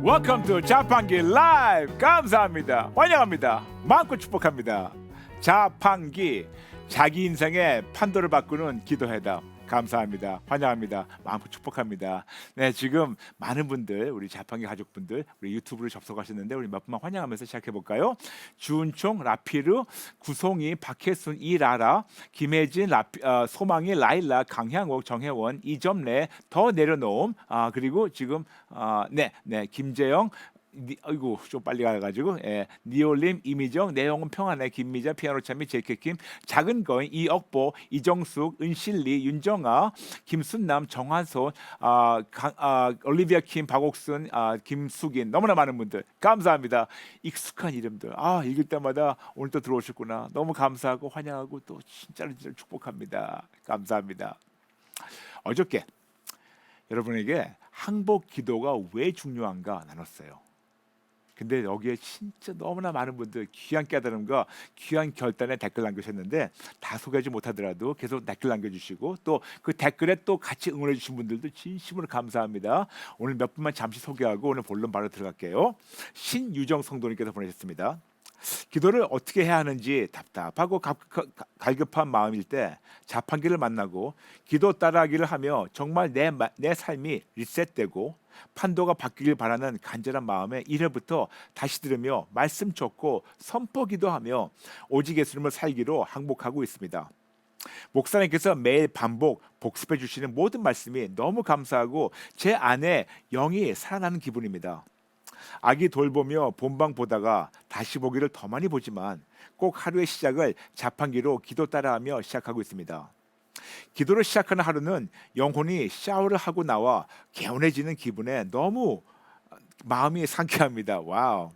Welcome to 자판기 라이브. 감사합니다. 환영합니다. 마음껏 축복합니다. 자판기, 자기 인생의 판도를 바꾸는 기도회담. 감사합니다. 환영합니다. 마음껏 축복합니다. 네, 지금 많은 분들, 우리 자판기 가족분들, 우리 유튜브를 접속하셨는데 우리 몇 분만 환영하면서 시작해 볼까요? 주은총, 라피르, 구송이, 박혜순, 이라라, 김혜진, 소망이, 라일라, 강향옥, 정혜원, 이점래, 더 내려놓음, 그리고 지금 김재영. 아이고 좀 빨리 가가지고 니올림, 이미정, 내용은 평안해, 김미자, 피아노 참미, 제이케킴, 작은 거인, 이억보, 이정숙, 은실리, 윤정아, 김순남, 정한손, 올리비아 킴, 박옥순, 김숙인, 너무나 많은 분들 감사합니다. 익숙한 이름들 읽을 때마다 오늘 또 들어오셨구나. 너무 감사하고 환영하고 또 진짜로 축복합니다. 감사합니다. 어저께 여러분에게 항복 기도가 왜 중요한가 나눴어요. 근데 여기에 진짜 너무나 많은 분들 귀한 깨달음과 귀한 결단에 댓글 남겨주셨는데 다 소개하지 못하더라도 계속 댓글 남겨주시고 또 그 댓글에 또 같이 응원해 주신 분들도 진심으로 감사합니다. 오늘 몇 분만 잠시 소개하고 오늘 본론 바로 들어갈게요. 신유정 성도님께서 보내셨습니다. 기도를 어떻게 해야 하는지 답답하고 갈급한 마음일 때 자판기를 만나고 기도 따라하기를 하며 정말 내 삶이 리셋되고 판도가 바뀌길 바라는 간절한 마음에 1회부터 다시 들으며 말씀 적고 선포 기도하며 오직 예수님을 살기로 항복하고 있습니다. 목사님께서 매일 반복 복습해 주시는 모든 말씀이 너무 감사하고 제 안에 영이 살아나는 기분입니다. 아기 돌보며 본방 보다가 다시 보기를 더 많이 보지만 꼭 하루의 시작을 자판기로 기도 따라하며 시작하고 있습니다. 기도를 시작하는 하루는 영혼이 샤워를 하고 나와 개운해지는 기분에 너무 마음이 상쾌합니다. 와우.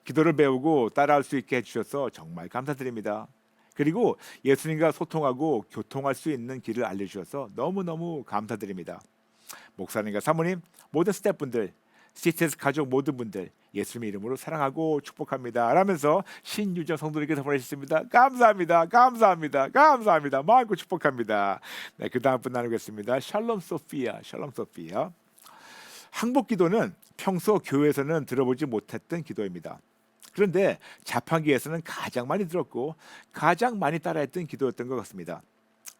기도를 배우고 따라할 수 있게 해주셔서 정말 감사드립니다. 그리고 예수님과 소통하고 교통할 수 있는 길을 알려주셔서 너무너무 감사드립니다. 목사님과 사모님, 모든 스태프분들, CTS 가족 모든 분들 예수님의 이름으로 사랑하고 축복합니다. 라면서 신유정 성도님께서 보내셨습니다. 감사합니다. 감사합니다. 감사합니다. 마음껏 축복합니다. 네, 그 다음 분 나누겠습니다. 샬롬 소피아. 샬롬 소피아. 항복 기도는 평소 교회에서는 들어보지 못했던 기도입니다. 그런데 자판기에서는 가장 많이 들었고 가장 많이 따라했던 기도였던 것 같습니다.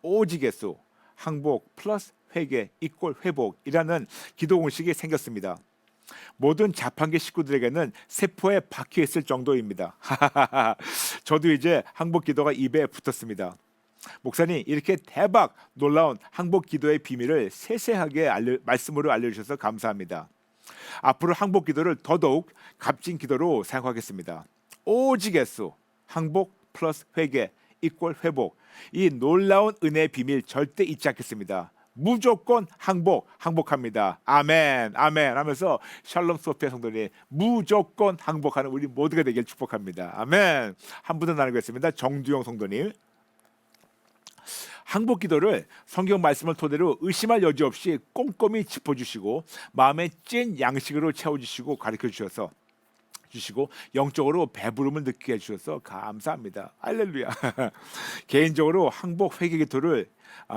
오직 예수, 항복 플러스 회개 이꼴 회복이라는 기도 공식이 생겼습니다. 모든 자판기 식구들에게는 세포에 박혀 있을 정도입니다. 저도 이제 항복 기도가 입에 붙었습니다. 목사님, 이렇게 대박 놀라운 항복 기도의 비밀을 세세하게 말씀으로 알려주셔서 감사합니다. 앞으로 항복 기도를 더더욱 값진 기도로 사용하겠습니다. 오직 예수, 항복 플러스 회개 이꼴 회복, 이 놀라운 은혜의 비밀 절대 잊지 않겠습니다. 무조건 항복합니다. 아멘, 아멘 하면서 샬롬 소피아 성도님 무조건 항복하는 우리 모두가 되길 축복합니다. 아멘. 한 분 더 나누겠습니다. 정두영 성도님. 항복 기도를 성경 말씀을 토대로 의심할 여지 없이 꼼꼼히 짚어주시고 마음의 찐 양식으로 채워주시고 가르쳐주셔서 영적으로 배부름을 느끼게 해주셔서 감사합니다. 할렐루야. 개인적으로 항복 회개 기도를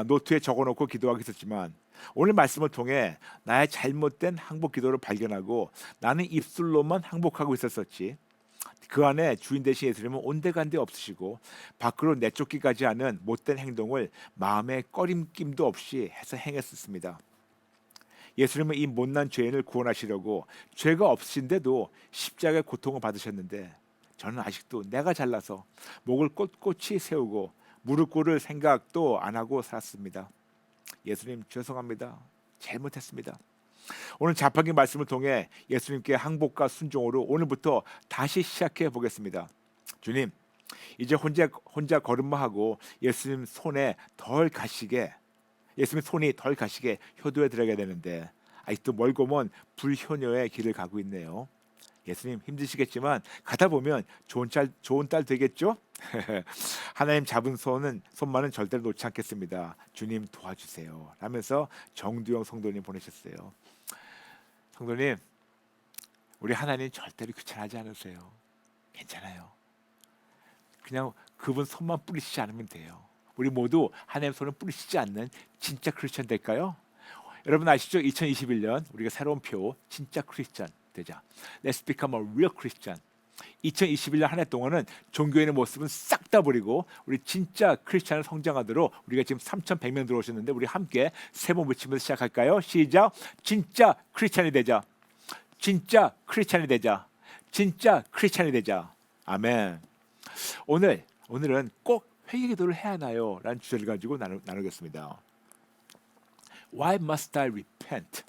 노트에 적어놓고 기도하고 있었지만 오늘 말씀을 통해 나의 잘못된 항복 기도를 발견하고 나는 입술로만 항복하고 있었었지 그 안에 주인 대신 예수님은 온데간데 없으시고 밖으로 내쫓기까지 하는 못된 행동을 마음에 꺼림낌도 없이 해서 행했었습니다. 예수님은 이 못난 죄인을 구원하시려고 죄가 없으신데도 십자가의 고통을 받으셨는데 저는 아직도 내가 잘나서 목을 꼿꼿이 세우고 무릎 꿇을 생각도 안 하고 살았습니다. 예수님 죄송합니다. 잘못했습니다. 오늘 자판기 말씀을 통해 예수님께 항복과 순종으로 오늘부터 다시 시작해 보겠습니다. 주님, 이제 혼자 걸음마하고 예수님 손이 덜 가시게 효도해 드려야 되는데 아직도 멀고 먼 불효녀의 길을 가고 있네요. 예수님 힘드시겠지만 가다 보면 좋은 딸 되겠죠? 하나님 잡은 손만은 절대로 놓지 않겠습니다. 주님 도와주세요. 하면서 정두영 성도님 보내셨어요. 성도님, 우리 하나님 절대로 귀찮아하지 않으세요. 괜찮아요. 그냥 그분 손만 뿌리시지 않으면 돼요. 우리 모두 하나님 손을 뿌리시지 않는 진짜 크리스천 될까요? 여러분 아시죠? 2021년 우리가 새로운 표 진짜 크리스천 되자. Let's become a real Christian. 2021년 한 해 동안은 종교인의 모습은 싹 다 버리고 우리 진짜 크리스찬을 성장하도록 우리가 지금 3,100명 들어오셨는데 우리 함께 세 번 외치면서 시작할까요? 시작. 진짜 크리스찬이 되자. 진짜 크리스찬이 되자. 진짜 크리스찬이 되자. 아멘. 오늘은 꼭 회개 기도를 해야 하나요? 라는 주제를 가지고 나누겠습니다. Why must I repent?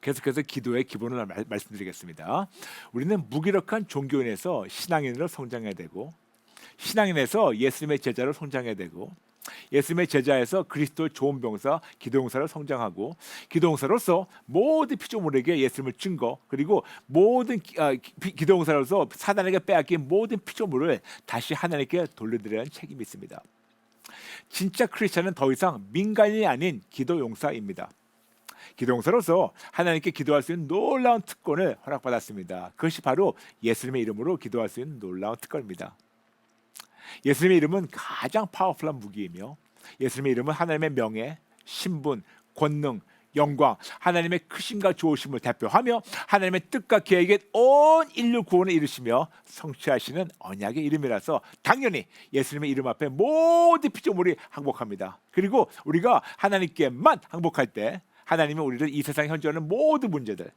계속해서 기도의 기본을 말씀드리겠습니다. 우리는 무기력한 종교인에서 신앙인으로 성장해야 되고, 신앙인에서 예수님의 제자로 성장해야 되고, 예수님의 제자에서 그리스도의 좋은 병사, 기도용사로 성장하고, 기도용사로서 모든 피조물에게 예수님을 증거, 그리고 모든 기도용사로서 사단에게 빼앗긴 모든 피조물을 다시 하나님께 돌려드리는 책임이 있습니다. 진짜 크리스천은 더 이상 민간인이 아닌 기도용사입니다. 기도용사로서 하나님께 기도할 수 있는 놀라운 특권을 허락받았습니다. 그것이 바로 예수님의 이름으로 기도할 수 있는 놀라운 특권입니다. 예수님의 이름은 가장 파워풀한 무기이며 예수님의 이름은 하나님의 명예, 신분, 권능, 영광, 하나님의 크심과 좋으심을 대표하며 하나님의 뜻과 계획에 온 인류 구원을 이루시며 성취하시는 언약의 이름이라서 당연히 예수님의 이름 앞에 모든 피조물이 항복합니다. 그리고 우리가 하나님께만 항복할 때 하나님은 우리를 이 세상에 현존하는 모든 문제들,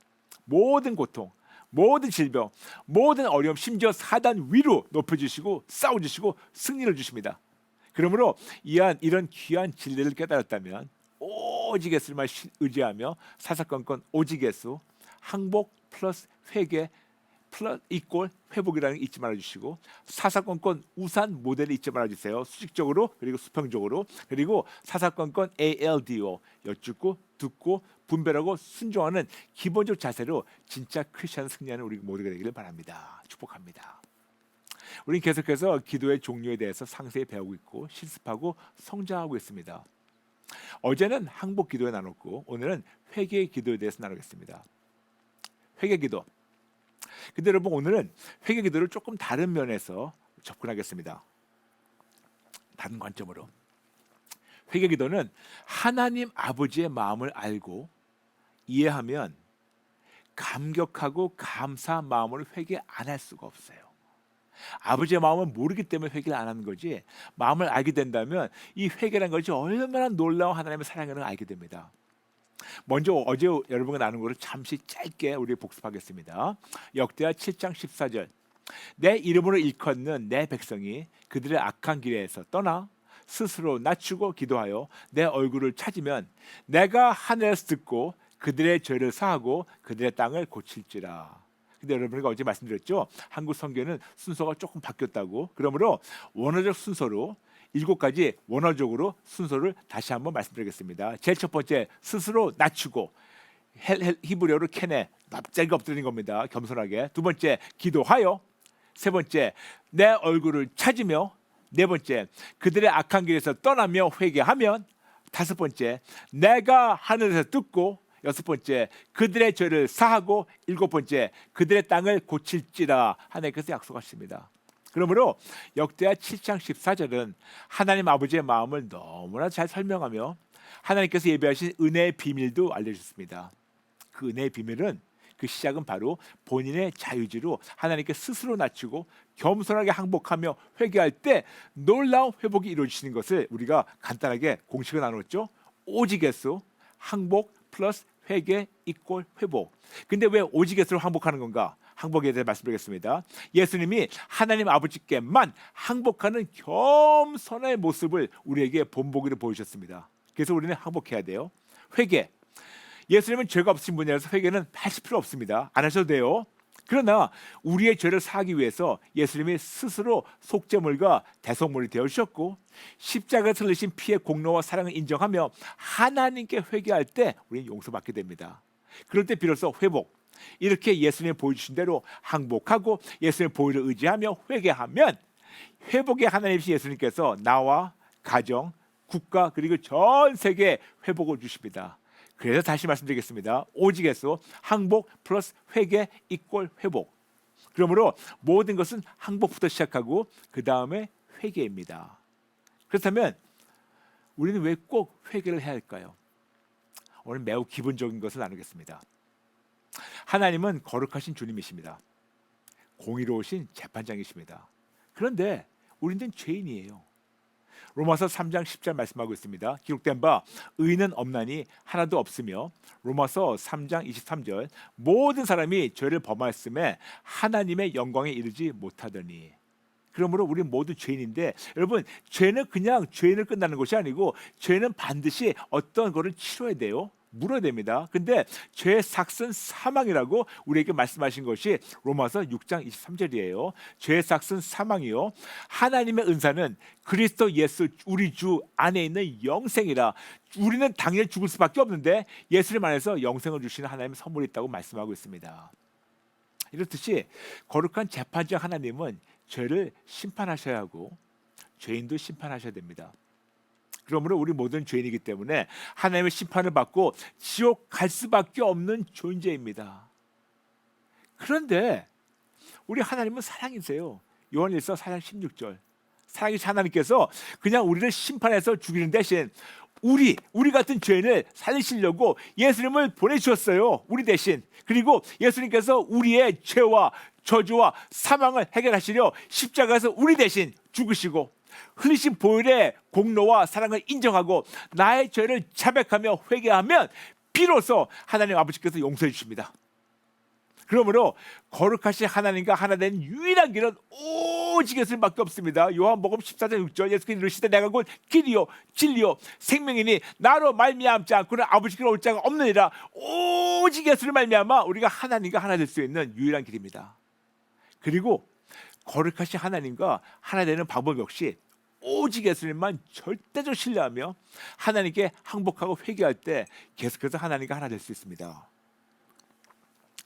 모든 고통, 모든 질병, 모든 어려움, 심지어 사단 위로 높여주시고 싸워주시고 승리를 주십니다. 그러므로 이런 귀한 진리를 깨달았다면 오직 예수님을 의지하며 사사건건 오직 예수, 항복 플러스 회개 플러스 이꼴 회복이라는 거 잊지 말아주시고 사사건건 우산 모델을 잊지 말아주세요. 수직적으로 그리고 수평적으로 그리고 사사건건 ALDO 여쭙고 듣고 분별하고 순종하는 기본적 자세로 진짜 크리스천 승리하는 우리 모두가 되기를 바랍니다. 축복합니다. 우리는 계속해서 기도의 종류에 대해서 상세히 배우고 있고 실습하고 성장하고 있습니다. 어제는 항복 기도에 나눴고 오늘은 회개 기도에 대해서 나누겠습니다. 회개 기도. 근데 여러분 오늘은 회개 기도를 조금 다른 면에서 접근하겠습니다. 다른 관점으로. 회개 기도는 하나님 아버지의 마음을 알고 이해하면 감격하고 감사한 마음으로 회개 안 할 수가 없어요. 아버지의 마음을 모르기 때문에 회개를 안 하는 거지 마음을 알게 된다면 이 회개라는 것이 얼마나 놀라운 하나님의 사랑을 알게 됩니다. 먼저 어제 여러분과 나눈 것을 잠시 짧게 우리 복습하겠습니다. 역대하 7장 14절 내 이름으로 일컫는 내 백성이 그들의 악한 길에서 떠나 스스로 낮추고 기도하여 내 얼굴을 찾으면 내가 하늘에서 듣고 그들의 죄를 사하고 그들의 땅을 고칠지라. 근데 여러분과 어제 말씀드렸죠. 한국 성경은 순서가 조금 바뀌었다고. 그러므로 원어적 순서로 7가지 원어적으로 순서를 다시 한번 말씀드리겠습니다. 제일 첫 번째 스스로 낮추고 히브리어로 케네 납작이 엎드리는 겁니다. 겸손하게. 두 번째 기도하여. 세 번째 내 얼굴을 찾으며. 네 번째 그들의 악한 길에서 떠나며 회개하면. 다섯 번째 내가 하늘에서 듣고. 여섯 번째 그들의 죄를 사하고. 일곱 번째 그들의 땅을 고칠지라 하나님께서 약속하십니다. 그러므로 역대하 7장 14절은 하나님 아버지의 마음을 너무나 잘 설명하며 하나님께서 예배하신 은혜의 비밀도 알려주셨습니다. 그 은혜의 비밀은 그 시작은 바로 본인의 자유지로 하나님께 스스로 낮추고 겸손하게 항복하며 회개할 때 놀라운 회복이 이루어지는 것을 우리가 간단하게 공식을 나눴죠. 오직 예수, 항복 플러스 회개 이꼴 회복. 근데 왜 오직 예수로 항복하는 건가? 항복에 대해 말씀드리겠습니다. 예수님이 하나님 아버지께만 항복하는 겸손의 모습을 우리에게 본보기로 보여주셨습니다. 그래서 우리는 항복해야 돼요. 회개. 예수님은 죄가 없으신 분이라서 회개는 하실 필요 없습니다. 안 하셔도 돼요. 그러나 우리의 죄를 사하기 위해서 예수님이 스스로 속죄물과 대속물이 되어주셨고 십자가에 흘리신 피의 공로와 사랑을 인정하며 하나님께 회개할 때 우리는 용서받게 됩니다. 그럴 때 비로소 회복. 이렇게 예수님이 보여주신 대로 항복하고 예수님의 보혈을 의지하며 회개하면 회복의 하나님이신 예수님께서 나와 가정, 국가 그리고 전 세계에 회복을 주십니다. 그래서 다시 말씀드리겠습니다. 오직 예수, 항복 플러스 회개 이꼴 회복. 그러므로 모든 것은 항복부터 시작하고 그 다음에 회개입니다. 그렇다면 우리는 왜 꼭 회개를 해야 할까요? 오늘 매우 기본적인 것을 나누겠습니다. 하나님은 거룩하신 주님이십니다. 공의로우신 재판장이십니다. 그런데 우리는 죄인이에요. 로마서 3장 10절 말씀하고 있습니다. 기록된 바 의는 없나니 하나도 없으며, 로마서 3장 23절 모든 사람이 죄를 범하였음에 하나님의 영광에 이르지 못하더니. 그러므로 우리 모두 죄인인데, 여러분, 죄는 그냥 죄인을 끝나는 것이 아니고 죄는 반드시 어떤 거를 치러야 돼요. 물어야 됩니다. 근데 죄의 삭은 사망이라고 우리에게 말씀하신 것이 로마서 6장 23절이에요. 죄의 삭은 사망이요, 하나님의 은사는 그리스도 예수 우리 주 안에 있는 영생이라. 우리는 당연히 죽을 수밖에 없는데 예수님 안에서 영생을 주시는 하나님의 선물이 있다고 말씀하고 있습니다. 이렇듯이 거룩한 재판장 하나님은 죄를 심판하셔야 하고 죄인도 심판하셔야 됩니다. 그러므로 우리 모든 죄인이기 때문에 하나님의 심판을 받고 지옥 갈 수밖에 없는 존재입니다. 그런데 우리 하나님은 사랑이세요. 요한일서 4장 16절, 사랑이신 하나님께서 그냥 우리를 심판해서 죽이는 대신 우리 같은 죄인을 살리시려고 예수님을 보내주셨어요. 우리 대신. 그리고 예수님께서 우리의 죄와 저주와 사망을 해결하시려 십자가에서 우리 대신 죽으시고 흘리신 보혈의 공로와 사랑을 인정하고 나의 죄를 자백하며 회개하면 비로소 하나님 아버지께서 용서해 주십니다. 그러므로 거룩하신 하나님과 하나 된 유일한 길은 오직 예수님밖에 없습니다. 요한복음 14장 6절 예수께서 이르시되 내가 곧 길이요 진리요 생명이니 나로 말미암지 않고는 아버지께로 올 자가 없느니라. 오직 예수를 말미암아 우리가 하나님과 하나 될 수 있는 유일한 길입니다. 그리고 거룩하신 하나님과 하나 되는 방법 역시 오직 예수님만 절대적으로 신뢰하며 하나님께 항복하고 회개할 때 계속해서 하나님과 하나 될 수 있습니다.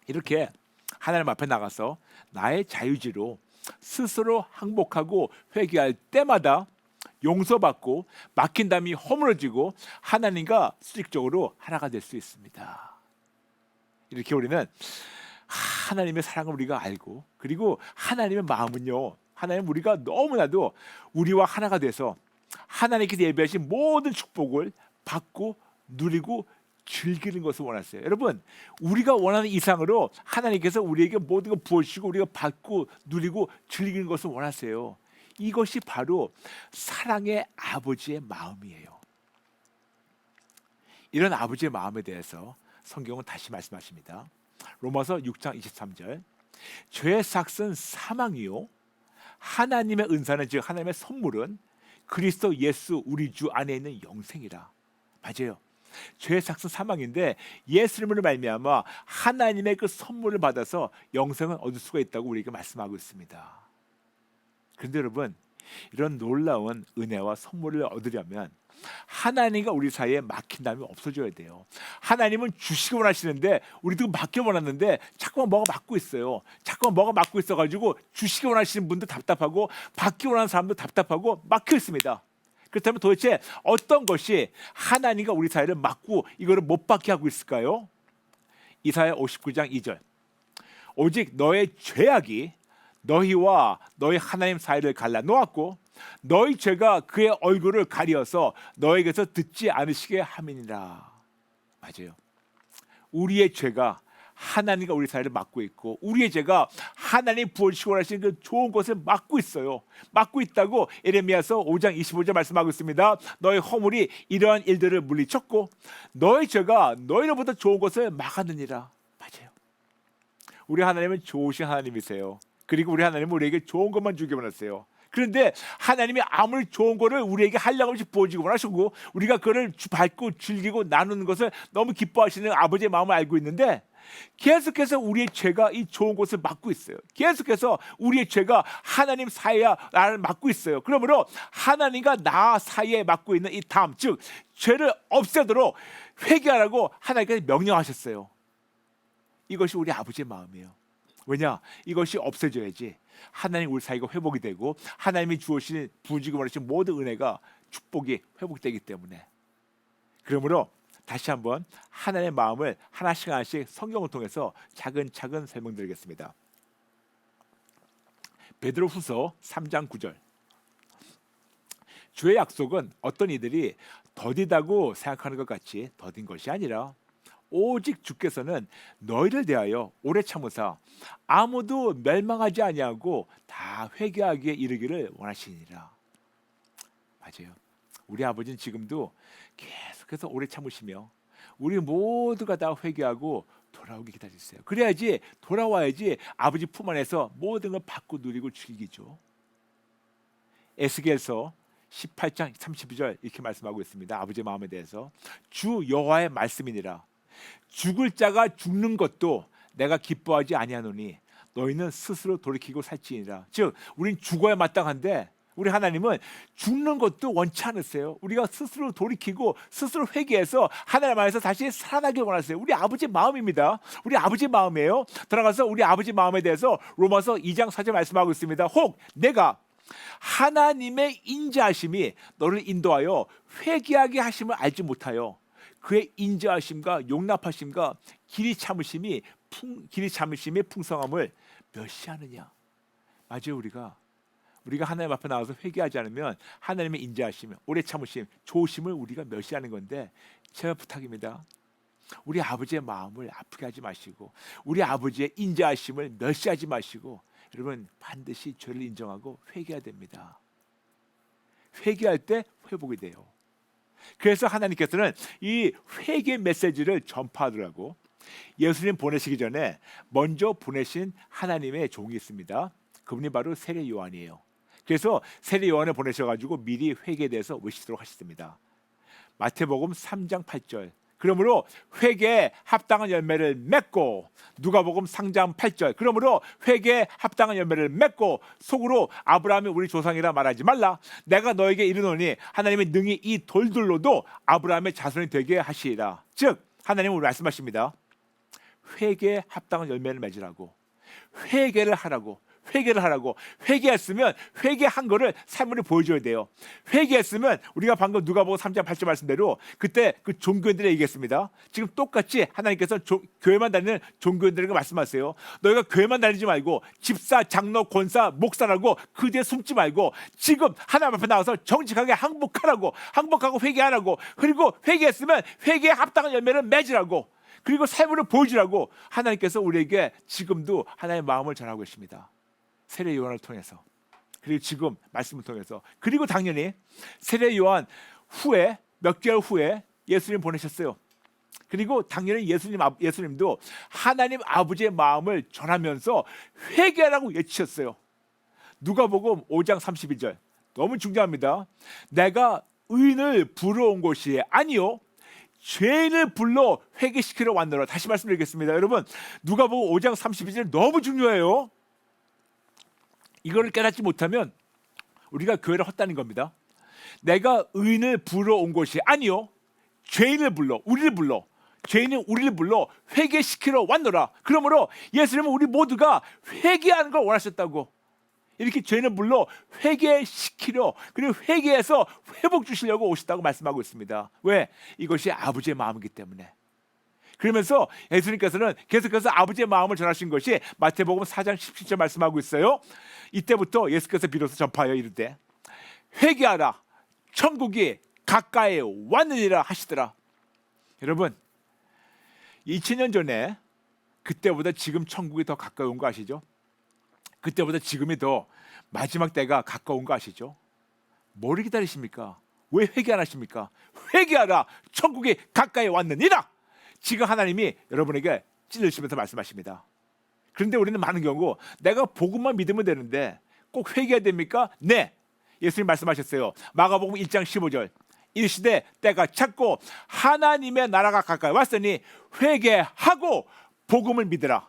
이렇게 하나님 앞에 나가서 나의 자유지로 스스로 항복하고 회개할 때마다 용서받고 막힌 담이 허물어지고 하나님과 수직적으로 하나가 될 수 있습니다. 이렇게 우리는 하나님의 사랑을 우리가 알고, 그리고 하나님의 마음은요, 하나님 우리가 너무나도 우리와 하나가 돼서 하나님께서 예비하신 모든 축복을 받고 누리고 즐기는 것을 원하세요. 여러분, 우리가 원하는 이상으로 하나님께서 우리에게 모든 걸 부어주시고 우리가 받고 누리고 즐기는 것을 원하세요. 이것이 바로 사랑의 아버지의 마음이에요. 이런 아버지의 마음에 대해서 성경은 다시 말씀하십니다. 로마서 6장 23절 죄의 삭은 사망이요 하나님의 은사는, 즉 하나님의 선물은 그리스도 예수 우리 주 안에 있는 영생이라. 맞아요. 죄의 삭은 사망인데 예수님으로 말미암아 하나님의 그 선물을 받아서 영생을 얻을 수가 있다고 우리에게 말씀하고 있습니다. 그런데 여러분, 이런 놀라운 은혜와 선물을 얻으려면 하나님과 우리 사이에 막힌 담이 없어져야 돼요. 하나님은 주시기 원하시는데 우리도 막기 원하는데 자꾸만 뭐가 막고 있어요. 자꾸만 뭐가 막고 있어가지고 주시기 원하시는 분도 답답하고 받기 원하는 사람도 답답하고 막혀 있습니다. 그렇다면 도대체 어떤 것이 하나님과 우리 사이를 막고 이거를 못 받게 하고 있을까요? 이사야 59장 2절 오직 너의 죄악이 너희와 너희 하나님 사이를 갈라 놓았고 너희 죄가 그의 얼굴을 가리어서 너에게서 듣지 않으시게 함이니라. 맞아요. 우리의 죄가 하나님과 우리 사이를 막고 있고 우리의 죄가 하나님 부어주시고 하시는 그 좋은 것을 막고 있어요. 막고 있다고 에레미야서 5장 25절 말씀하고 있습니다. 너희 허물이 이러한 일들을 물리쳤고 너희 죄가 너희로부터 좋은 것을 막았느니라. 맞아요. 우리 하나님은 좋으신 하나님이세요. 그리고 우리 하나님은 우리에게 좋은 것만 주기 원하세요. 그런데 하나님이 아무리 좋은 거를 우리에게 한량없이 부어주고 원하시고 우리가 그걸 받고 즐기고 나누는 것을 너무 기뻐하시는 아버지의 마음을 알고 있는데 계속해서 우리의 죄가 이 좋은 것을 막고 있어요. 계속해서 우리의 죄가 하나님 사이와 나를 막고 있어요. 그러므로 하나님과 나 사이에 막고 있는 이 담, 즉 죄를 없애도록 회개하라고 하나님께서 명령하셨어요. 이것이 우리 아버지의 마음이에요. 왜냐? 이것이 없어져야지 하나님 우리 사이가 회복이 되고 하나님이 주시는 부어주고 원하시는 모든 은혜가 축복이 회복되기 때문에. 그러므로 다시 한번 하나님의 마음을 하나씩 하나씩 성경을 통해서 차근차근 설명드리겠습니다. 베드로후서 3장 9절 주의 약속은 어떤 이들이 더디다고 생각하는 것 같이 더딘 것이 아니라 오직 주께서는 너희를 대하여 오래 참으사 아무도 멸망하지 아니하고 다 회개하기에 이르기를 원하시니라. 맞아요. 우리 아버지는 지금도 계속해서 오래 참으시며 우리 모두가 다 회개하고 돌아오기 기다리세요. 그래야지, 돌아와야지 아버지 품 안에서 모든 걸 받고 누리고 즐기죠. 에스겔서 18장 32절 이렇게 말씀하고 있습니다. 아버지의 마음에 대해서 주 여호와의 말씀이니라. 죽을 자가 죽는 것도 내가 기뻐하지 아니하노니 너희는 스스로 돌이키고 살지니라. 즉 우린 죽어야 마땅한데 우리 하나님은 죽는 것도 원치 않으세요. 우리가 스스로 돌이키고 스스로 회개해서 하나님 안에서 다시 살아나길 원하세요. 우리 아버지의 마음입니다. 우리 아버지의 마음이에요. 들어가서 우리 아버지 마음에 대해서 로마서 2장 4절 말씀하고 있습니다. 혹 내가 하나님의 인자하심이 너를 인도하여 회개하게 하심을 알지 못하여 그의 인자하심과 용납하심과 길이 참으심의 풍성함을 멸시하느냐. 맞아요. 우리가 하나님 앞에 나와서 회개하지 않으면 하나님의 인자하심, 오래 참으심, 좋으심을 우리가 멸시하는 건데, 제가 부탁입니다. 우리 아버지의 마음을 아프게 하지 마시고 우리 아버지의 인자하심을 멸시하지 마시고 여러분 반드시 죄를 인정하고 회개해야 됩니다. 회개할 때 회복이 돼요. 그래서 하나님께서는 이 회개 메시지를 전파하더라고. 예수님 보내시기 전에 먼저 보내신 하나님의 종이 있습니다. 그분이 바로 세례 요한이에요. 그래서 세례 요한을 보내셔가지고 미리 회개에 대해서 외치도록 하셨습니다. 마태복음 3장 8절 그러므로 회개에 합당한 열매를 맺고, 누가복음 3장 8절 그러므로 회개에 합당한 열매를 맺고 속으로 아브라함이 우리 조상이라 말하지 말라. 내가 너에게 이르노니 하나님이 능히 이 돌들로도 아브라함의 자손이 되게 하시리라. 즉 하나님은 우리 말씀하십니다. 회개에 합당한 열매를 맺으라고, 회개를 하라고. 회개했으면 회개한 거를 삶으로 보여줘야 돼요. 회개했으면 우리가 방금 누가복음 3장 8절 말씀대로 그때 그 종교인들이 얘기했습니다. 지금 똑같이 하나님께서 교회만 다니는 종교인들에게 말씀하세요. 너희가 교회만 다니지 말고 집사, 장로, 권사, 목사라고 그 뒤에 숨지 말고 지금 하나님 앞에 나와서 정직하게 항복하고 회개하라고. 그리고 회개했으면 회개에 합당한 열매를 맺으라고. 그리고 삶으로 보여주라고 하나님께서 우리에게 지금도 하나님의 마음을 전하고 계십니다. 세례 요한을 통해서, 그리고 지금 말씀을 통해서, 그리고 당연히 세례 요한 후에 몇 개월 후에 예수님 보내셨어요. 그리고 당연히 예수님도 하나님 아버지의 마음을 전하면서 회개하라고 외치셨어요. 누가복음 5장 31절 너무 중요합니다. 내가 의인을 부러온 것이 아니요 죄인을 불러 회개시키러 왔노라. 다시 말씀드리겠습니다. 여러분 누가복음 5장 32절 너무 중요해요. 이거를 깨닫지 못하면 우리가 교회를 헛다는 겁니다. 내가 의인을 부러온 것이 아니요 죄인은 우리를 불러 회개시키러 왔노라. 그러므로 예수님은 우리 모두가 회개하는 걸 원하셨다고. 이렇게 죄인을 불러 회개시키려, 그리고 회개해서 회복 주시려고 오셨다고 말씀하고 있습니다. 왜? 이것이 아버지의 마음이기 때문에. 그러면서 예수님께서는 계속해서 아버지의 마음을 전하신 것이 마태복음 4장 17절 말씀하고 있어요. 이때부터 예수께서 비로소 전파하여 이르되 회개하라 천국이 가까이 왔느니라 하시더라. 여러분 2000년 전에 그때보다 지금 천국이 더 가까이 온 거 아시죠? 그때보다 지금이 더 마지막 때가 가까운 거 아시죠? 뭐를 기다리십니까? 왜 회개 안 하십니까? 회개하라 천국이 가까이 왔느니라. 지금 하나님이 여러분에게 찔러주시면서 말씀하십니다. 그런데 우리는 많은 경우 내가 복음만 믿으면 되는데 꼭 회개해야 됩니까? 네, 예수님 말씀하셨어요. 마가복음 1장 15절 이르시되 때가 찼고 하나님의 나라가 가까이 왔으니 회개하고 복음을 믿으라.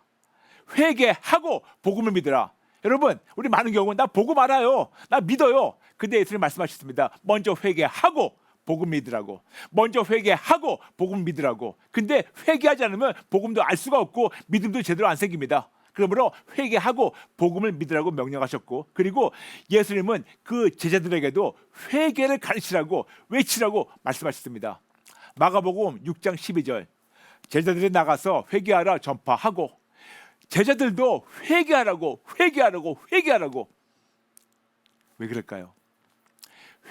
회개하고 복음을 믿으라. 여러분 우리 많은 경우 나 복음 알아요, 나 믿어요. 근데 예수님 말씀하셨습니다. 먼저 회개하고 복음 믿으라고. 먼저 회개하고 복음 믿으라고. 근데 회개하지 않으면 복음도 알 수가 없고 믿음도 제대로 안 생깁니다. 그러므로 회개하고 복음을 믿으라고 명령하셨고, 그리고 예수님은 그 제자들에게도 회개를 가르치라고 외치라고 말씀하셨습니다. 마가복음 6장 12절 제자들이 나가서 회개하라 전파하고, 제자들도 회개하라고. 왜 그럴까요?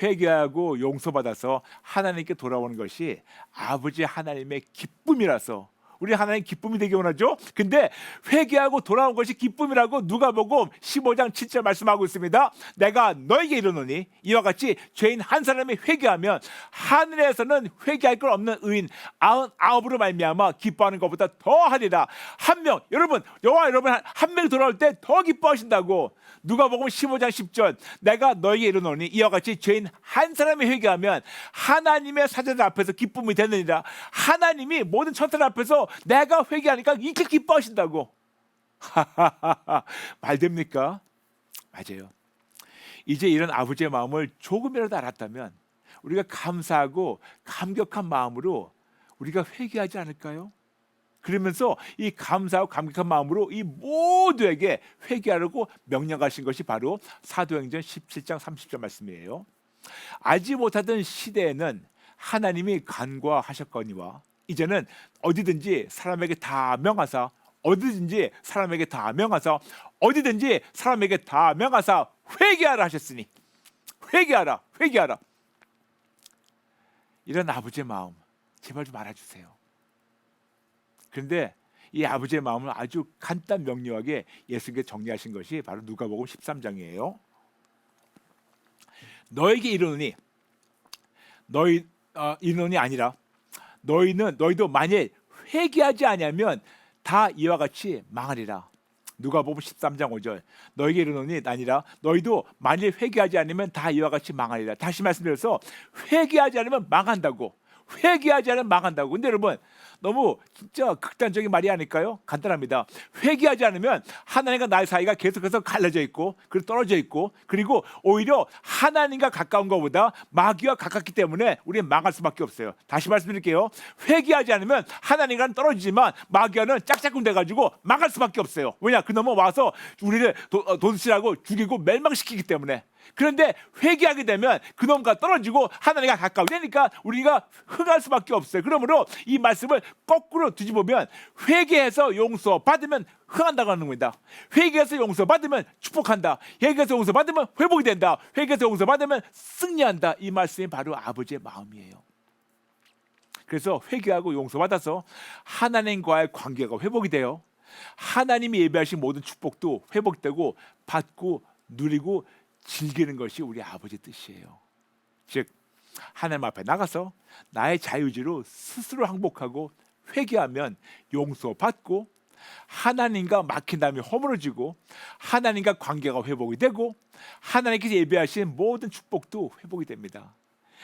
회개하고 용서받아서 하나님께 돌아오는 것이 아버지 하나님의 기쁨이라서 우리 하나님 기쁨이 되기 원하죠. 근데 회개하고 돌아온 것이 기쁨이라고 누가복음 15장 7절 말씀하고 있습니다. 내가 너에게 이르노니 이와 같이 죄인 한 사람이 회개하면 하늘에서는 회개할 것 없는 의인 99으로 말미암아 기뻐하는 것보다 더하리라. 한 명, 여러분, 여호와 여러분 한 명이 돌아올 때 더 기뻐하신다고. 누가복음 15장 10절 내가 너에게 이르노니 이와 같이 죄인 한 사람이 회개하면 하나님의 사자들 앞에서 기쁨이 되느니라. 하나님이 모든 천사들 앞에서 내가 회개하니까 이렇게 기뻐하신다고. 말 됩니까? 맞아요. 이제 이런 아버지의 마음을 조금이라도 알았다면 우리가 감사하고 감격한 마음으로 우리가 회개하지 않을까요? 그러면서 이 감사하고 감격한 마음으로 이 모두에게 회개하라고 명령하신 것이 바로 사도행전 17장 30절 말씀이에요. 알지 못하던 시대에는 하나님이 간과하셨거니와 이제는 어디든지 사람에게 다 명하사 어디든지 사람에게 다 명하사 어디든지 사람에게 다 명하사 회개하라 하셨으니 회개하라 회개하라. 이런 아버지의 마음 제발 좀 알아주세요. 그런데 이 아버지의 마음을 아주 간단 명료하게 예수님께 정리하신 것이 바로 누가복음 13장이에요. 너에게 이르노니 이르노니 아니라 너희도 만일 회개하지 아니하면 다 이와 같이 망하리라. 누가복음 13장 5절 너에게 이르노니 아니라 너희도 만일 회개하지 않으면 다 이와 같이 망하리라. 다시 말씀드려서 회개하지 않으면 망한다고. 회개하지 않으면 망한다고. 근데 여러분 너무 진짜 극단적인 말이 아닐까요? 간단합니다. 회개하지 않으면 하나님과 나의 사이가 계속해서 갈라져 있고 그리고 떨어져 있고 그리고 오히려 하나님과 가까운 것보다 마귀와 가깝기 때문에 우리는 망할 수밖에 없어요. 다시 말씀드릴게요. 회개하지 않으면 하나님과는 떨어지지만 마귀와는 짝짝꿍 돼가지고 망할 수밖에 없어요. 왜냐? 그놈은 와서 우리를 도둑질하고 죽이고 멸망시키기 때문에. 그런데 회개하게 되면 그놈과 떨어지고 하나님과 가까워지니까 우리가 흥할 수밖에 없어요. 그러므로 이 말씀을 거꾸로 뒤집으면 회개해서 용서받으면 흥한다고 하는 겁니다. 회개해서 용서받으면 축복한다. 회개해서 용서받으면 회복이 된다. 회개해서 용서받으면 승리한다. 이 말씀이 바로 아버지의 마음이에요. 그래서 회개하고 용서받아서 하나님과의 관계가 회복이 돼요. 하나님이 예배하신 모든 축복도 회복되고 받고 누리고 즐기는 것이 우리 아버지의 뜻이에요. 즉 하나님 앞에 나가서 나의 자유의지로 스스로 항복하고 회개하면 용서받고 하나님과 막힌 다음에 허물어지고 하나님과 관계가 회복이 되고 하나님께서 예배하신 모든 축복도 회복이 됩니다.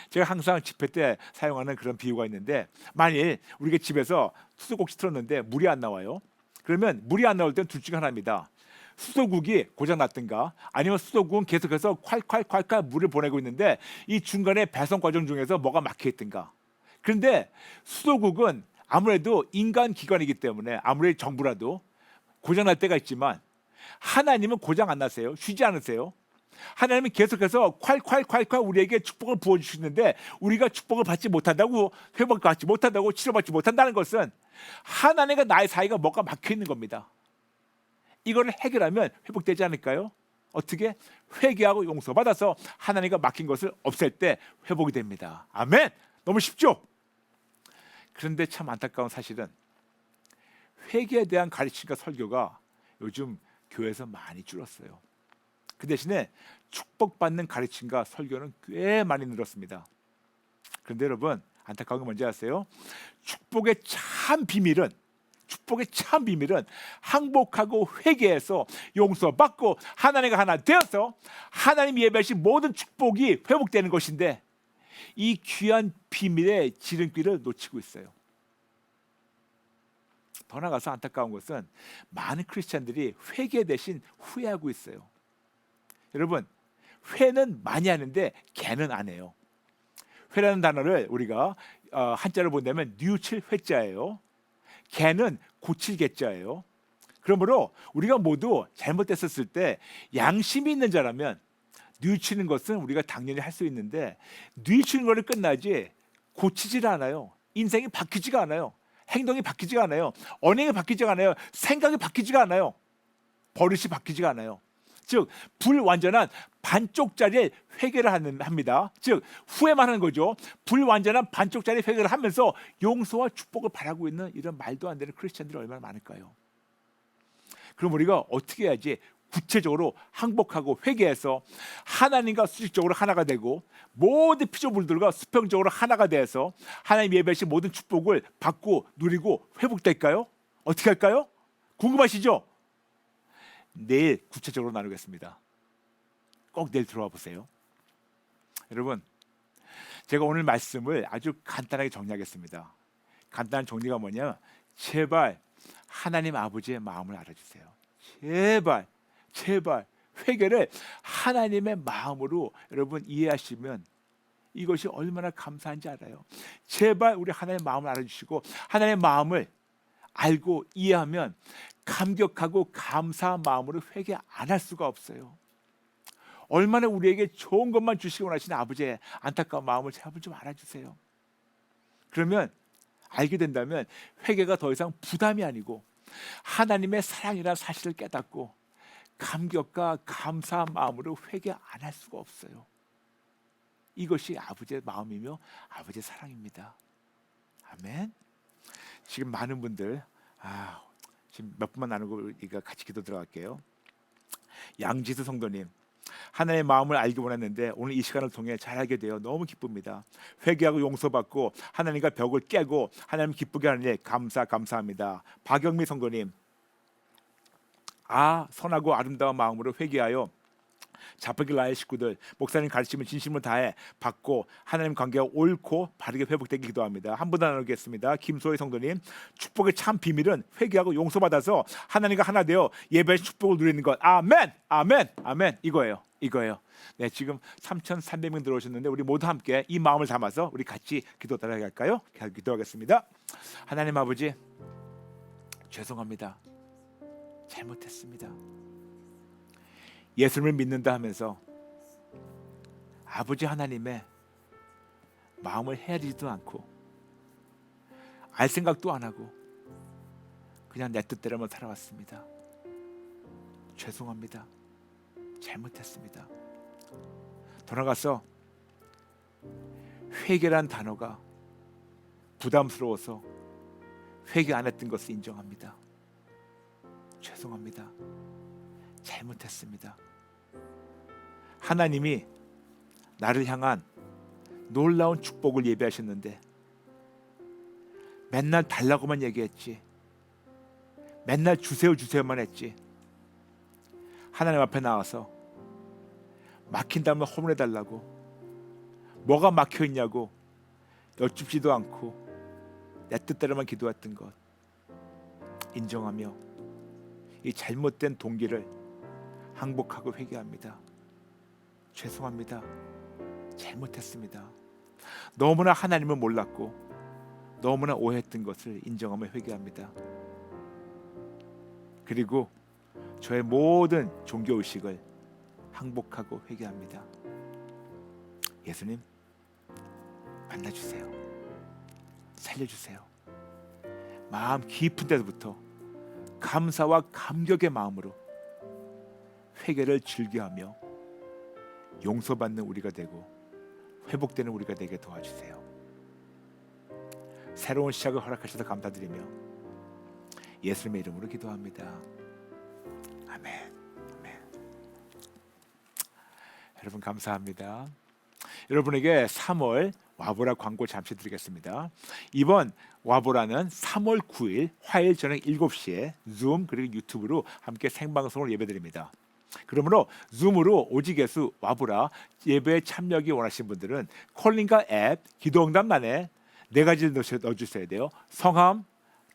제가 항상 집회 때 사용하는 그런 비유가 있는데 만일 우리가 집에서 수도꼭지 틀었는데 물이 안 나와요. 그러면 물이 안 나올 때는 둘 중 하나입니다. 수도국이 고장났든가 아니면 수도국은 계속해서 콸콸콸콸 물을 보내고 있는데 이 중간에 배송 과정 중에서 뭐가 막혀있든가. 그런데 수도국은 아무래도 인간 기관이기 때문에 아무리 정부라도 고장날 때가 있지만 하나님은 고장 안 나세요. 쉬지 않으세요. 하나님은 계속해서 콸콸콸콸 우리에게 축복을 부어주시는데 우리가 축복을 받지 못한다고 회복받지 못한다고 치료받지 못한다는 것은 하나님과 나의 사이가 뭐가 막혀있는 겁니다. 이거를 해결하면 회복되지 않을까요? 어떻게? 회개하고 용서받아서 하나님과 막힌 것을 없앨 때 회복이 됩니다. 아멘! 너무 쉽죠? 그런데 참 안타까운 사실은 회개에 대한 가르침과 설교가 요즘 교회에서 많이 줄었어요. 그 대신에 축복받는 가르침과 설교는 꽤 많이 늘었습니다. 그런데 여러분 안타까운 게 뭔지 아세요? 축복의 참 비밀은 항복하고 회개해서 용서받고 하나님과 하나 되어서 하나님 예배하신 모든 축복이 회복되는 것인데 이 귀한 비밀의 지름길을 놓치고 있어요. 더 나아가서 안타까운 것은 많은 크리스찬들이 회개 대신 후회하고 있어요. 여러분 회는 많이 하는데 개는 안 해요. 회라는 단어를 우리가 한자로 본다면 뉘우칠 회자예요. 개는 고칠 개자예요. 그러므로 우리가 모두 잘못됐었을 때 양심이 있는 자라면 뉘우치는 것은 우리가 당연히 할 수 있는데 뉘우치는 거를 끝나지 고치질 않아요. 인생이 바뀌지가 않아요. 행동이 바뀌지가 않아요. 언행이 바뀌지가 않아요. 생각이 바뀌지가 않아요. 버릇이 바뀌지가 않아요. 즉 불완전한 반쪽짜리 회개를 합니다. 즉 후회만 하는 거죠. 불완전한 반쪽짜리 회개를 하면서 용서와 축복을 바라고 있는 이런 말도 안 되는 크리스천들이 얼마나 많을까요? 그럼 우리가 어떻게 해야지 구체적으로 항복하고 회개해서 하나님과 수직적으로 하나가 되고 모든 피조물들과 수평적으로 하나가 돼서 하나님 예배하신 모든 축복을 받고 누리고 회복될까요? 어떻게 할까요? 궁금하시죠? 내일 구체적으로 나누겠습니다. 꼭 내일 들어와 보세요. 여러분, 제가 오늘 말씀을 아주 간단하게 정리하겠습니다. 간단한 정리가 뭐냐? 제발 하나님 아버지의 마음을 알아주세요. 제발 회개를 하나님의 마음으로 여러분 이해하시면 이것이 얼마나 감사한지 알아요. 제발 우리 하나님의 마음을 알아주시고 하나님의 마음을 알고 이해하면 감격하고 감사한 마음으로 회개 안 할 수가 없어요. 얼마나 우리에게 좋은 것만 주시기 원하시는 아버지의 안타까운 마음을 제발 좀 알아주세요. 그러면 알게 된다면 회개가 더 이상 부담이 아니고 하나님의 사랑이라는 사실을 깨닫고 감격과 감사한 마음으로 회개 안 할 수가 없어요. 이것이 아버지의 마음이며 아버지의 사랑입니다. 아멘. 지금 많은 분들 지금 몇 분만 나누고 우리가 같이 기도 들어갈게요. 양지수 성도님, 하나님의 마음을 알기 원했는데 오늘 이 시간을 통해 잘 알게 되어 너무 기쁩니다. 회개하고 용서받고 하나님과 벽을 깨고 하나님 기쁘게 하는 일 감사합니다. 박영미 성도님, 선하고 아름다운 마음으로 회개하여 자포길 나의 식구들 목사님 가르침을 진심으로 다해 받고 하나님 관계가 옳고 바르게 회복되기 기도합니다. 한 분 더 나누겠습니다. 김소희 성도님, 축복의 참 비밀은 회개하고 용서받아서 하나님과 하나 되어 예배의 축복을 누리는 것. 아멘. 이거예요. 네, 지금 3,300명 들어오셨는데 우리 모두 함께 이 마음을 담아서 우리 같이 기도 따라갈까요? 기도하겠습니다. 하나님 아버지, 죄송합니다. 잘못했습니다. 예수님을 믿는다 하면서 아버지 하나님의 마음을 헤아리지도 않고 알 생각도 안 하고 그냥 내 뜻대로만 살아왔습니다. 죄송합니다. 잘못했습니다. 돌아가서 회개란 단어가 부담스러워서 회개 안 했던 것을 인정합니다. 죄송합니다. 잘못했습니다. 하나님이 나를 향한 놀라운 축복을 예비하셨는데 맨날 달라고만 얘기했지, 맨날 주세요만 했지, 하나님 앞에 나와서 막힌다면 허물해달라고, 뭐가 막혀있냐고 여쭙지도 않고 내 뜻대로만 기도했던 것 인정하며 이 잘못된 동기를 항복하고 회개합니다. 죄송합니다. 잘못했습니다. 너무나 하나님을 몰랐고 너무나 오해했던 것을 인정하며 회개합니다. 그리고 저의 모든 종교의식을 항복하고 회개합니다. 예수님, 만나주세요. 살려주세요. 마음 깊은 데서부터 감사와 감격의 마음으로 회개를 즐겨하며 용서받는 우리가 되고 회복되는 우리가 되게 도와주세요. 새로운 시작을 허락하셔서 감사드리며 예수님의 이름으로 기도합니다. 아멘. 여러분 감사합니다. 여러분에게 3월 와보라 광고 잠시 드리겠습니다. 이번 와보라는 3월 9일 화요일 저녁 7시에 줌 그리고 유튜브로 함께 생방송을 예배드립니다. 그러므로 줌으로 오직예수 와보라 예배에 참여하기 원하시는 분들은 콜링과 앱 기도응답란에 4가지를 넣어주셔야 돼요. 성함,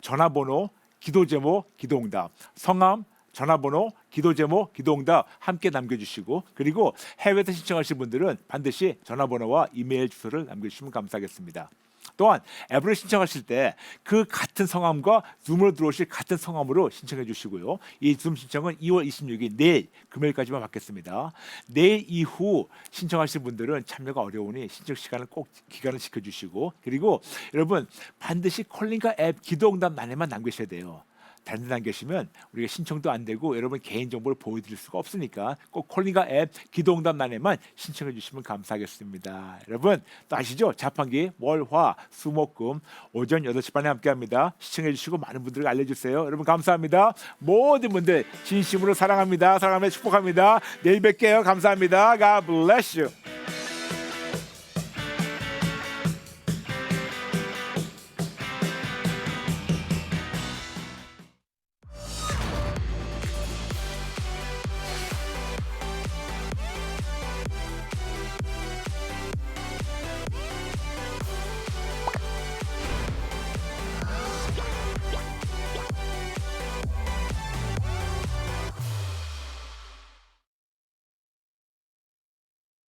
전화번호, 기도제목, 기도응답. 성함, 전화번호, 기도제목, 기도응답 함께 남겨주시고, 그리고 해외에서 신청하신 분들은 반드시 전화번호와 이메일 주소를 남겨주시면 감사하겠습니다. 또한 앱으로 신청하실 때 그 같은 성함과 줌으로 들어오실 같은 성함으로 신청해 주시고요. 이 줌 신청은 2월 26일 내일 금요일까지만 받겠습니다. 내일 이후 신청하실 분들은 참여가 어려우니 신청 시간을 꼭 기간을 지켜주시고, 그리고 여러분 반드시 콜링과 앱 기도응답란에만 남기셔야 돼요. 다른 데 안 계시면 우리가 신청도 안 되고 여러분 개인 정보를 보여드릴 수가 없으니까 꼭 콜링과 앱 기도응답란에만 신청해 주시면 감사하겠습니다. 여러분 또 아시죠? 자판기 월화 수목금 오전 8시 반에 함께합니다. 시청해 주시고 많은 분들에게 알려주세요. 여러분 감사합니다. 모든 분들 진심으로 사랑합니다. 사랑하며 축복합니다. 내일 뵐게요. 감사합니다. God bless you.